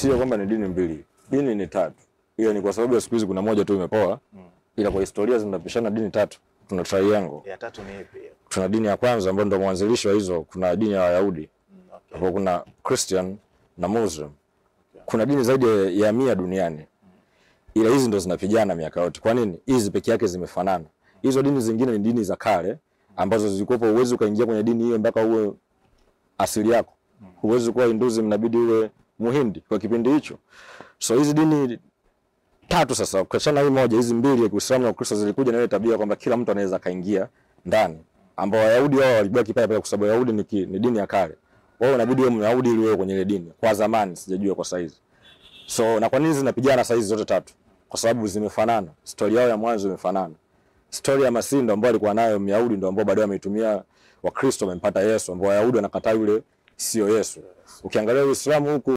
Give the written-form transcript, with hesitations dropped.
Sio kwamba ni dini mbili. Dini ni tatu. Hiyo ni kwa sababu ya siku hizi kuna moja tu imepoa. Ila kwa historia zinapishana dini tatu. Tuna triangle. Ya tatu ni ipi? Tuna dini ya kwanza ambayo ndio mwanzilishi wa hizo, kuna dini ya Wayahudi. Hapo kuna Christian na Muslim. Kuna dini zaidi ya 100 duniani. Ila hizi ndo zinapigana miaka yote. Kwa nini? Hizi peke yake zimefanana. Hizo dini zingine ni dini za kale ambazo zilikuwa uwezo ukaingia kwenye dini hiyo mpaka uwe asili yako. Uwezo kuwa Hinduism inabidi uwe Muhindi kwa kipindi hicho. So hizi dini tatu sasa ukachana hii moja, hizi mbili ya Uislamu na Ukristo zilikuja na ile tabia kwamba kila mtu anaweza kaingia ndani. Ambao Wayahudi wao walibaki pale kwa sababu Wayahudi ni dini ya kale. Wao inabidi wewe Myahudi ili wewe kwenye ile dini. Kwa zamani sijajua kwa saizi. So na kwa nini zinapigana saizi zote tatu? Kwa sababu zimefanana. Story yao ya mwanzo imefanana. Story ya Masihi ndo ambao alikuwa nayo Myahudi ndo ambao baadaye ameitumia Wakristo wamempata Yesu, ambao Wayahudi wanakataa yule sio Yesu. Ukiangalia Uislamu huku